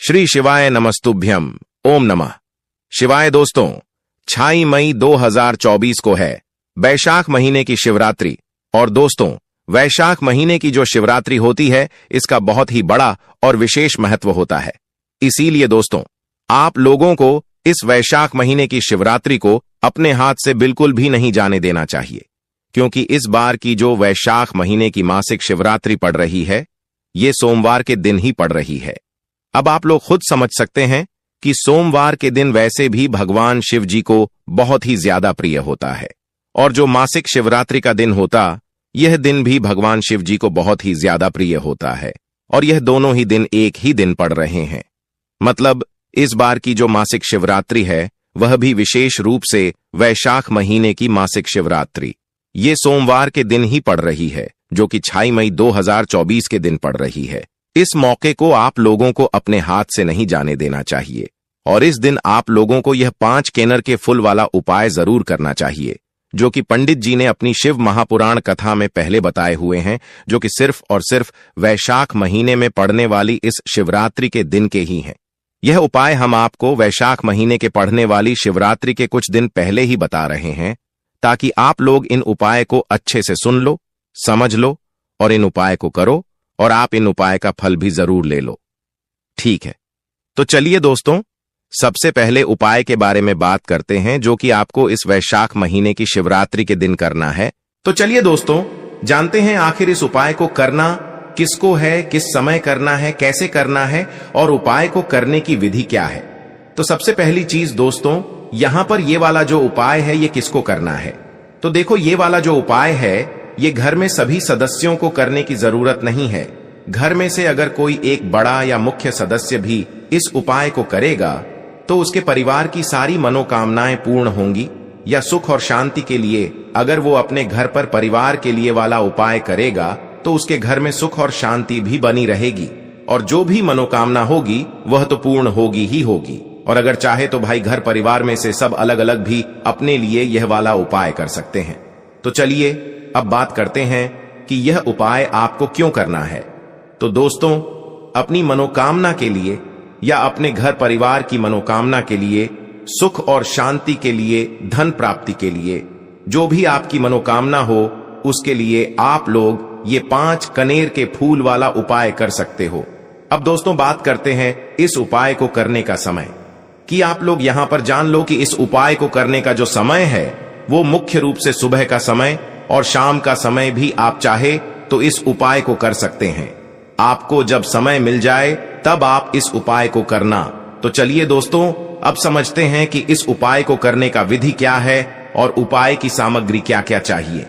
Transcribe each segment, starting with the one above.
श्री शिवाय नमस्तुभ्यम। ओम नमः शिवाय। दोस्तों, 6 मई 2024 को है वैशाख महीने की शिवरात्रि। और दोस्तों, वैशाख महीने की जो शिवरात्रि होती है, इसका बहुत ही बड़ा और विशेष महत्व होता है। इसीलिए दोस्तों, आप लोगों को इस वैशाख महीने की शिवरात्रि को अपने हाथ से बिल्कुल भी नहीं जाने देना चाहिए, क्योंकि इस बार की जो वैशाख महीने की मासिक शिवरात्रि पड़ रही है, ये सोमवार के दिन ही पड़ रही है। अब आप लोग खुद समझ सकते हैं कि सोमवार के दिन वैसे भी भगवान शिव जी को बहुत ही ज्यादा प्रिय होता है, और जो मासिक शिवरात्रि का दिन होता, यह दिन भी भगवान शिव जी को बहुत ही ज्यादा प्रिय होता है। और यह दोनों ही दिन एक ही दिन पड़ रहे हैं। मतलब इस बार की जो मासिक शिवरात्रि है, वह भी विशेष रूप से वैशाख महीने की मासिक शिवरात्रि ये सोमवार के दिन ही पड़ रही है, जो कि 6 मई 2024 के दिन पड़ रही है। इस मौके को आप लोगों को अपने हाथ से नहीं जाने देना चाहिए, और इस दिन आप लोगों को यह 5 केनर के फूल वाला उपाय जरूर करना चाहिए, जो कि पंडित जी ने अपनी शिव महापुराण कथा में पहले बताए हुए हैं, जो कि सिर्फ और सिर्फ वैशाख महीने में पड़ने वाली इस शिवरात्रि के दिन के ही हैं। यह उपाय हम आपको वैशाख महीने के पड़ने वाली शिवरात्रि के कुछ दिन पहले ही बता रहे हैं, ताकि आप लोग इन उपाय को अच्छे से सुन लो, समझ लो और इन उपाय को करो, और आप इन उपाय का फल भी जरूर ले लो। ठीक है, तो चलिए दोस्तों, सबसे पहले उपाय के बारे में बात करते हैं, जो कि आपको इस वैशाख महीने की शिवरात्रि के दिन करना है। तो चलिए दोस्तों, जानते हैं आखिर इस उपाय को करना किसको है, किस समय करना है, कैसे करना है, और उपाय को करने की विधि क्या है। तो सबसे पहली चीज दोस्तों, यहां पर ये वाला जो उपाय है, ये किसको करना है। तो देखो, ये वाला जो उपाय है, ये घर में सभी सदस्यों को करने की जरूरत नहीं है। घर में से अगर कोई एक बड़ा या मुख्य सदस्य भी इस उपाय को करेगा, तो उसके परिवार की सारी मनोकामनाएं पूर्ण होंगी। या सुख और शांति के लिए अगर वो अपने घर पर परिवार के लिए वाला उपाय करेगा, तो उसके घर में सुख और शांति भी बनी रहेगी, और जो भी मनोकामना होगी वह तो पूर्ण होगी ही होगी। और अगर चाहे तो भाई घर परिवार में से सब अलग अलग भी अपने लिए यह वाला उपाय कर सकते हैं। तो चलिए अब बात करते हैं कि यह उपाय आपको क्यों करना है। तो दोस्तों, अपनी मनोकामना के लिए या अपने घर परिवार की मनोकामना के लिए, सुख और शांति के लिए, धन प्राप्ति के लिए, जो भी आपकी मनोकामना हो, उसके लिए आप लोग ये 5 कनेर के फूल वाला उपाय कर सकते हो। अब दोस्तों, बात करते हैं इस उपाय को करने का समय, कि आप लोग यहां पर जान लो कि इस उपाय को करने का जो समय है, वो मुख्य रूप से सुबह का समय और शाम का समय भी आप चाहे तो इस उपाय को कर सकते हैं। आपको जब समय मिल जाए तब आप इस उपाय को करना। तो चलिए दोस्तों, अब समझते हैं कि इस उपाय को करने का विधि क्या है और उपाय की सामग्री क्या क्या चाहिए।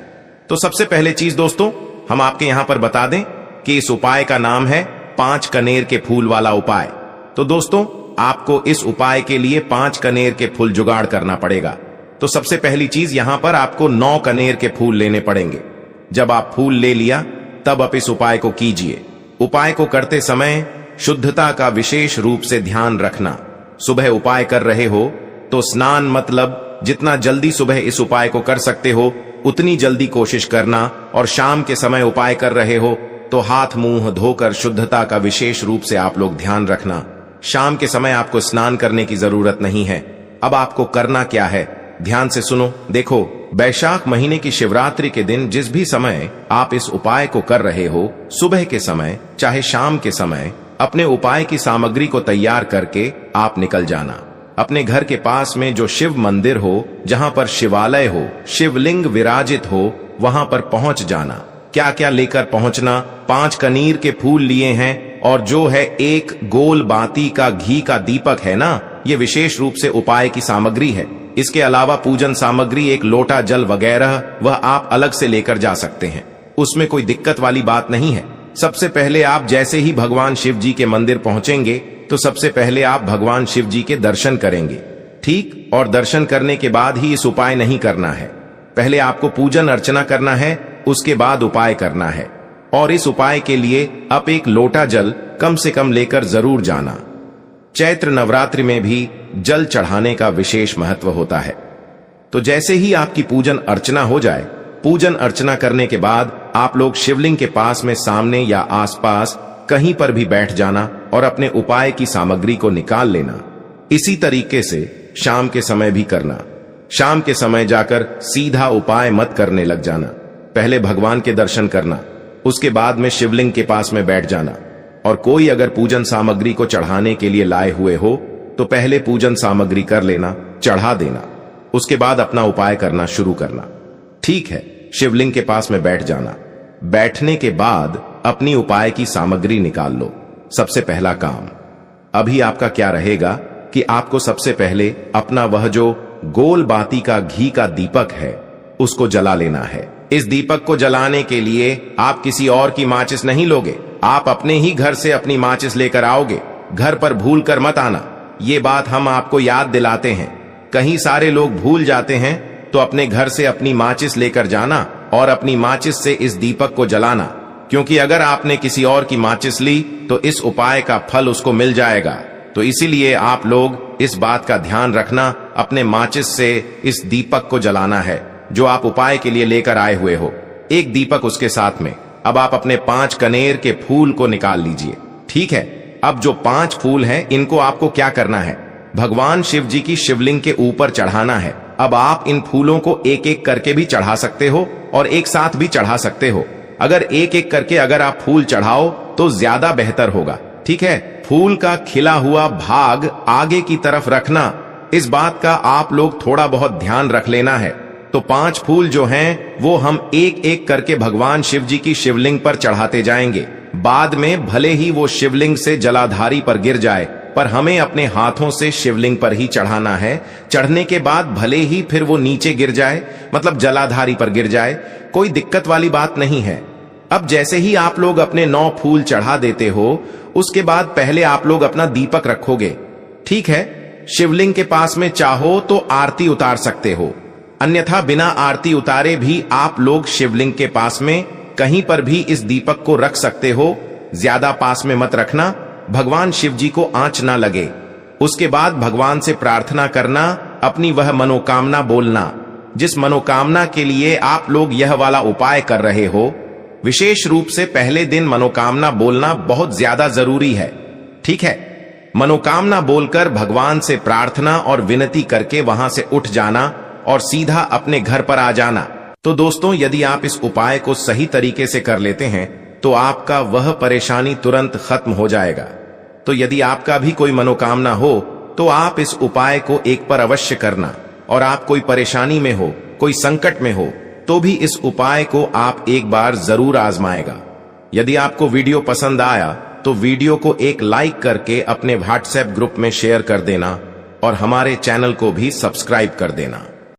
तो सबसे पहले चीज दोस्तों, हम आपके यहां पर बता दें कि इस उपाय का नाम है 5 कनेर के फूल वाला उपाय। तो दोस्तों, आपको इस उपाय के लिए 5 कनेर के फूल जुगाड़ करना पड़ेगा। तो सबसे पहली चीज, यहां पर आपको 9 कनेर के फूल लेने पड़ेंगे। जब आप फूल ले लिया, तब आप इस उपाय को कीजिए। उपाय को करते समय शुद्धता का विशेष रूप से ध्यान रखना। सुबह उपाय कर रहे हो तो स्नान, मतलब जितना जल्दी सुबह इस उपाय को कर सकते हो उतनी जल्दी कोशिश करना, और शाम के समय उपाय कर रहे हो तो हाथ मुंह धोकर शुद्धता का विशेष रूप से आप लोग ध्यान रखना। शाम के समय आपको स्नान करने की जरूरत नहीं है। अब आपको करना क्या है, ध्यान से सुनो। देखो, वैशाख महीने की शिवरात्रि के दिन जिस भी समय आप इस उपाय को कर रहे हो, सुबह के समय चाहे शाम के समय, अपने उपाय की सामग्री को तैयार करके आप निकल जाना। अपने घर के पास में जो शिव मंदिर हो, जहां पर शिवालय हो, शिवलिंग विराजित हो, वहां पर पहुंच जाना। क्या क्या लेकर पहुंचना, 5 कनीर के फूल लिए हैं, और जो है एक गोल बाती का घी का दीपक है ना, ये विशेष रूप से उपाय की सामग्री है। इसके अलावा पूजन सामग्री, एक लोटा जल वगैरह, वह आप अलग से लेकर जा सकते हैं। उसमें कोई दिक्कत वाली बात नहीं है। सबसे पहले आप जैसे ही भगवान शिव जी के मंदिर पहुंचेंगे, तो सबसे पहले आप भगवान शिव जी के दर्शन करेंगे। ठीक, और दर्शन करने के बाद ही इस उपाय नहीं करना है। पहले आपको पूजन अर्चना करना है, उसके बाद उपाय करना है। और इस उपाय के लिए आप एक लोटा जल कम से कम लेकर जरूर जाना। चैत्र नवरात्रि में भी जल चढ़ाने का विशेष महत्व होता है। तो जैसे ही आपकी पूजन अर्चना हो जाए, पूजन अर्चना करने के बाद आप लोग शिवलिंग के पास में सामने या आसपास कहीं पर भी बैठ जाना और अपने उपाय की सामग्री को निकाल लेना। इसी तरीके से शाम के समय भी करना। शाम के समय जाकर सीधा उपाय मत करने लग जाना। पहले भगवान के दर्शन करना, उसके बाद में शिवलिंग के पास में बैठ जाना। और कोई अगर पूजन सामग्री को चढ़ाने के लिए लाए हुए हो तो पहले पूजन सामग्री कर लेना, चढ़ा देना, उसके बाद अपना उपाय करना शुरू करना। ठीक है, शिवलिंग के पास में बैठ जाना। बैठने के बाद अपनी उपाय की सामग्री निकाल लो। सबसे पहला काम अभी आपका क्या रहेगा कि आपको सबसे पहले अपना वह जो गोल बाती का घी का दीपक है उसको जला लेना है। इस दीपक को जलाने के लिए आप किसी और की माचिस नहीं लोगे, आप अपने ही घर से अपनी माचिस लेकर आओगे। घर पर भूल कर मत आना, ये बात हम आपको याद दिलाते हैं। कहीं सारे लोग भूल जाते हैं, तो अपने घर से अपनी माचिस लेकर जाना और अपनी माचिस से इस दीपक को जलाना, क्योंकि अगर आपने किसी और की माचिस ली तो इस उपाय का फल उसको मिल जाएगा। तो इसीलिए आप लोग इस बात का ध्यान रखना, अपने माचिस से इस दीपक को जलाना है जो आप उपाय के लिए लेकर आए हुए हो। एक दीपक उसके साथ में। अब आप अपने 5 कनेर के फूल को निकाल लीजिए। ठीक है, अब जो 5 फूल हैं इनको आपको क्या करना है, भगवान शिव जी की शिवलिंग के ऊपर चढ़ाना है। अब आप इन फूलों को एक एक करके भी चढ़ा सकते हो और एक साथ भी चढ़ा सकते हो। अगर एक एक करके अगर आप फूल चढ़ाओ तो ज्यादा बेहतर होगा। ठीक है, फूल का खिला हुआ भाग आगे की तरफ रखना, इस बात का आप लोग थोड़ा बहुत ध्यान रख लेना है। तो 5 फूल जो हैं वो हम एक एक करके भगवान शिव जी की शिवलिंग पर चढ़ाते जाएंगे। बाद में भले ही वो शिवलिंग से जलाधारी पर गिर जाए, पर हमें अपने हाथों से शिवलिंग पर ही चढ़ाना है। चढ़ने के बाद भले ही फिर वो नीचे गिर जाए, मतलब जलाधारी पर गिर जाए, कोई दिक्कत वाली बात नहीं है। अब जैसे ही आप लोग अपने 9 फूल चढ़ा देते हो, उसके बाद पहले आप लोग अपना दीपक रखोगे। ठीक है, शिवलिंग के पास में चाहो तो आरती उतार सकते हो, अन्यथा बिना आरती उतारे भी आप लोग शिवलिंग के पास में कहीं पर भी इस दीपक को रख सकते हो। ज्यादा पास में मत रखना, भगवान शिव जी को आंच ना लगे। उसके बाद भगवान से प्रार्थना करना, अपनी वह मनोकामना बोलना जिस मनोकामना के लिए आप लोग यह वाला उपाय कर रहे हो। विशेष रूप से पहले दिन मनोकामना बोलना बहुत ज्यादा जरूरी है। ठीक है, मनोकामना बोलकर भगवान से प्रार्थना और विनती करके वहां से उठ जाना और सीधा अपने घर पर आ जाना। तो दोस्तों, यदि आप इस उपाय को सही तरीके से कर लेते हैं तो आपका वह परेशानी तुरंत खत्म हो जाएगा। तो यदि आपका भी कोई मनोकामना हो तो आप इस उपाय को एक पर अवश्य करना, और आप कोई परेशानी में हो, कोई संकट में हो, तो भी इस उपाय को आप एक बार जरूर आजमाएगा। यदि आपको वीडियो पसंद आया तो वीडियो को एक लाइक करके अपने व्हाट्सएप ग्रुप में शेयर कर देना और हमारे चैनल को भी सब्सक्राइब कर देना।